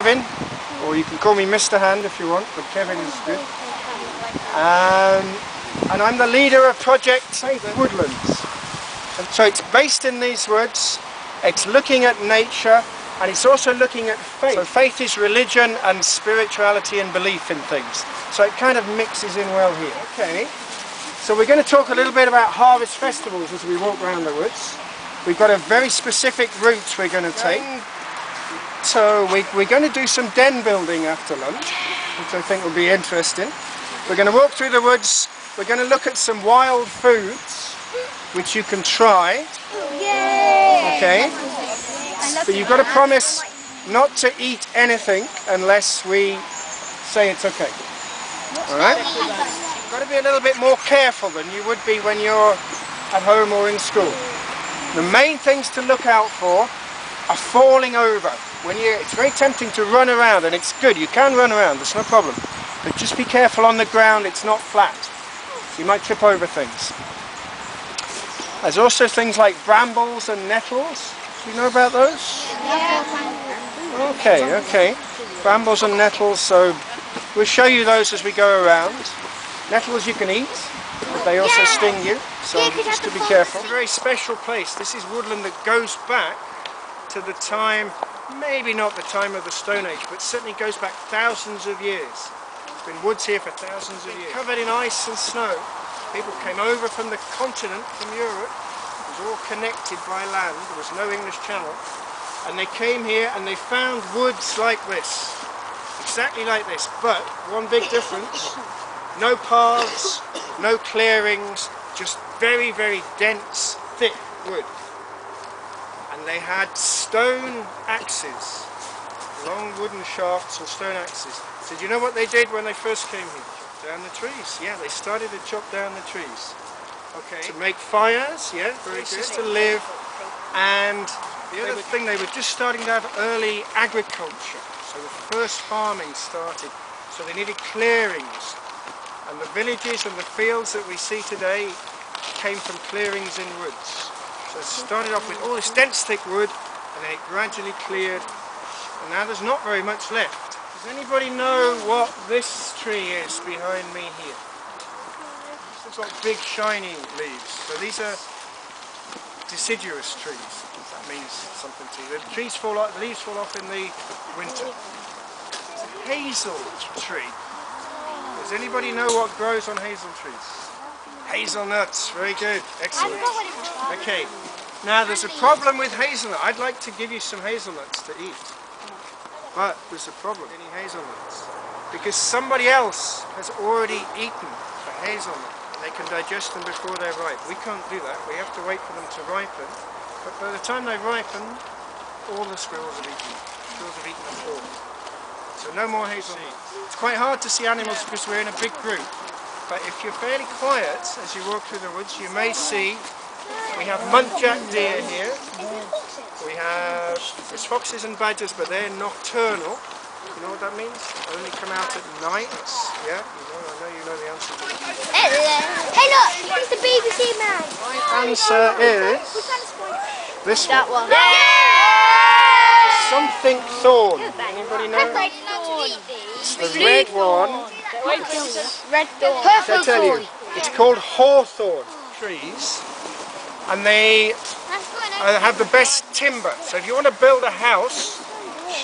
Kevin, or you can call me Mr. Hand if you want, but Kevin is good. And I'm the leader of Project Safe Woodlands. And so it's based in these woods, it's looking at nature, and it's also looking at faith. So faith is religion and spirituality and belief in things. So it kind of mixes in well here. Okay, so we're going to talk a little bit about harvest festivals as we walk around the woods. We've got a very specific route we're going to take. So we're going to do some den building after lunch, which I think will be interesting. We're going to walk through the woods. We're going to look at some wild foods, which you can try. Yay! Okay? But you've got to promise not to eat anything unless we say it's okay. Alright? You've got to be a little bit more careful than you would be when you're at home or in school. The main things to look out for are falling over. It's very tempting to run around, and it's good, you can run around, there's no problem. But just be careful on the ground, it's not flat. You might trip over things. There's also things like brambles and nettles. Do you know about those? Yeah. Okay. Brambles and nettles, so we'll show you those as we go around. Nettles you can eat, but they also sting you, so just to be careful. It's a very special place. This is woodland that goes back to the time, maybe not the time of the Stone Age, but certainly goes back thousands of years. There's been woods here for thousands of years. Covered in ice and snow. People came over from the continent, from Europe. It was all connected by land. There was no English Channel. And they came here and they found woods like this. Exactly like this, but one big difference. No paths, no clearings, just very, very dense, thick wood. And they had stone axes, long wooden shafts and stone axes. So do you know what they did when they first came here? Chop down the trees. Yeah, they started to chop down the trees. Okay. To make fires, yeah, places to live. And the other thing, they were just starting to have early agriculture. So the first farming started. So they needed clearings. And the villages and the fields that we see today came from clearings in woods. So it started off with all this dense thick wood, and then it gradually cleared, and now there's not very much left. Does anybody know what this tree is behind me here? This looks like big shiny leaves. So these are deciduous trees, if that means something to you. The leaves fall off in the winter. It's a hazel tree. Does anybody know what grows on hazel trees? Hazelnuts, very good, excellent. Okay, now there's a problem with hazelnut. I'd like to give you some hazelnuts to eat, but there's a problem with any hazelnuts because somebody else has already eaten a hazelnut and they can digest them before they're ripe. We can't do that, we have to wait for them to ripen, but by the time they ripen, all the squirrels have eaten them. Squirrels have eaten them all. So no more hazelnuts. It's quite hard to see animals because we're in a big group. But if you're fairly quiet as you walk through the woods, you may see we have muntjac deer here. There's foxes and badgers, but they're nocturnal. You know what that means? They only come out at night. Yeah, I know you know the answer to that. Hey look, it's the BBC man. My answer is this one. That one. Something thorn. Anybody know? It's the red one. Red thorn. I tell you, it's called hawthorn trees, and they have the best timber. So if you want to build a house,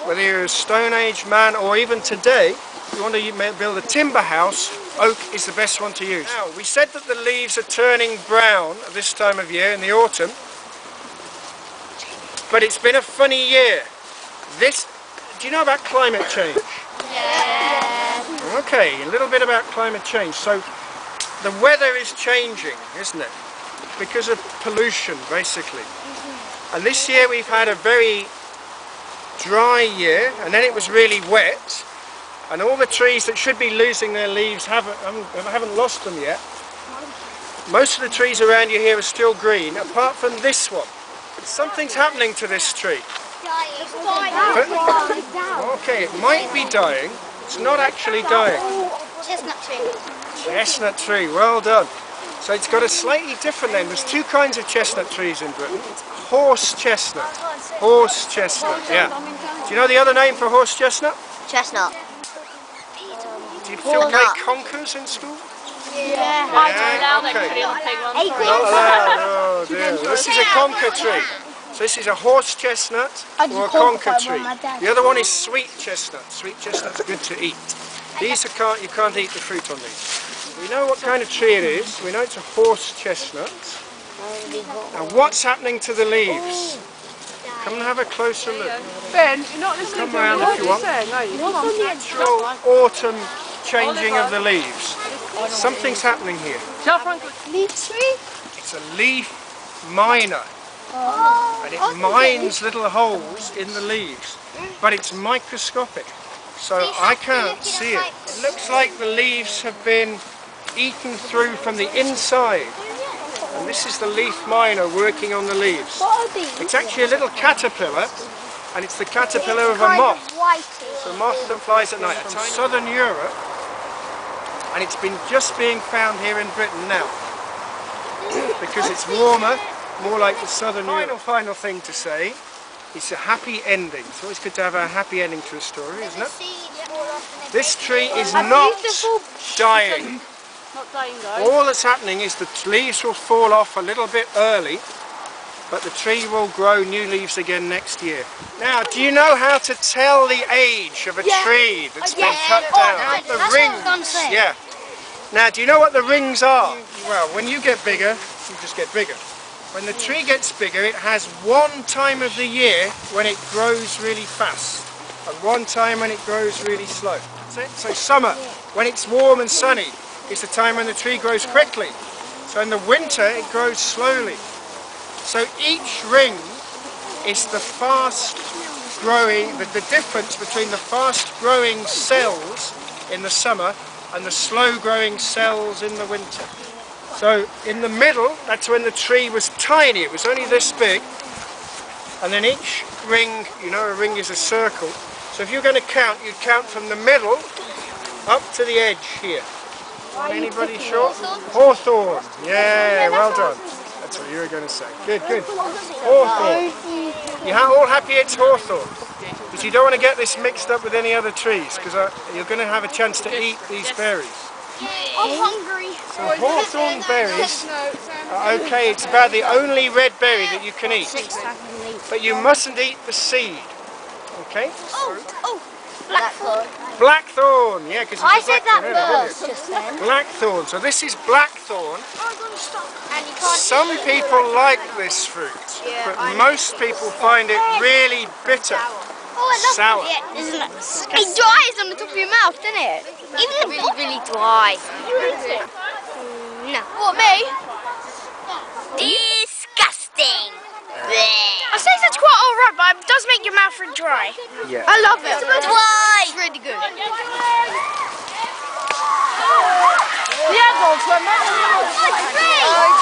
whether you're a Stone Age man or even today, if you want to build a timber house, oak is the best one to use. Now, we said that the leaves are turning brown at this time of year in the autumn, but it's been a funny year. Do you know about climate change? Yeah. Okay, a little bit about climate change. So the weather is changing, isn't it? Because of pollution, basically. And this year we've had a very dry year, and then it was really wet, and all the trees that should be losing their leaves haven't lost them yet. Most of the trees around you here are still green, apart from this one. Something's happening to this tree. Okay, it might be dying. It's not actually dying. Chestnut tree. Chestnut tree, well done. So it's got a slightly different name. There's two kinds of chestnut trees in Britain. Horse chestnut. Horse chestnut, yeah. Do you know the other name for horse chestnut? Chestnut. Do you still play conkers in school? Yeah. I don't allow them okay. to be on the pig one. Not allowed. Oh dear. This is a conker tree. So this is a horse chestnut or a conker tree. The other one is sweet chestnut. Sweet chestnuts are good to eat. These are you can't eat the fruit on these. We know what kind of tree it is. We know it's a horse chestnut. Now what's happening to the leaves? Come and have a closer look. Ben, you're not listening Come round if you want. Natural autumn changing of the leaves. Something's happening here. Leaf tree? It's a leaf miner. And it mines little holes in the leaves. But it's microscopic. So I can't see it. It looks like the leaves have been eaten through from the inside. And this is the leaf miner working on the leaves. It's actually a little caterpillar, and it's the caterpillar of a moth. It's a moth that flies at night. It's from southern Europe, and it's been just being found here in Britain now. Because it's warmer, more like the southern Europe. Final thing to say, it's a happy ending. It's always good to have a happy ending to a story, isn't it? This tree is not dying. Not dying, guys. All that's happening is the leaves will fall off a little bit early, but the tree will grow new leaves again next year. Now, do you know how to tell the age of a tree that's been cut down? Count the rings. Yeah. Now, do you know what the rings are? Well, when you get bigger, you just get bigger. When the tree gets bigger, it has one time of the year when it grows really fast, and one time when it grows really slow. That's it. So summer, when it's warm and sunny, is the time when the tree grows quickly. So in the winter it grows slowly. So each ring is the fast growing, the difference between the fast growing cells in the summer and the slow growing cells in the winter. So in the middle, that's when the tree was tiny, it was only this big. And then each ring, you know a ring is a circle. So if you're going to count, you'd count from the middle up to the edge here. Anybody sure? Hawthorn. Yeah, well done. That's what you were going to say. Good, good. Hawthorn. You all happy it's hawthorn? Because you don't want to get this mixed up with any other trees, because you're going to have a chance to eat these berries. I'm hungry. So hawthorn berries are okay. It's about the only red berry that you can eat. But you mustn't eat the seed. Okay? Oh, blackthorn. Blackthorn, yeah, because I said that first just then. Blackthorn, so this is blackthorn. Some people like this fruit, but most people find it really bitter, sour. Isn't it? It dries on the top of your mouth, doesn't it? Even really, really dry. You eat it? No. What, me? Disgusting. I say that's quite alright, but it does make your mouth really dry. Yeah. I love it. Why? It's really good. Yeah, go for a minute.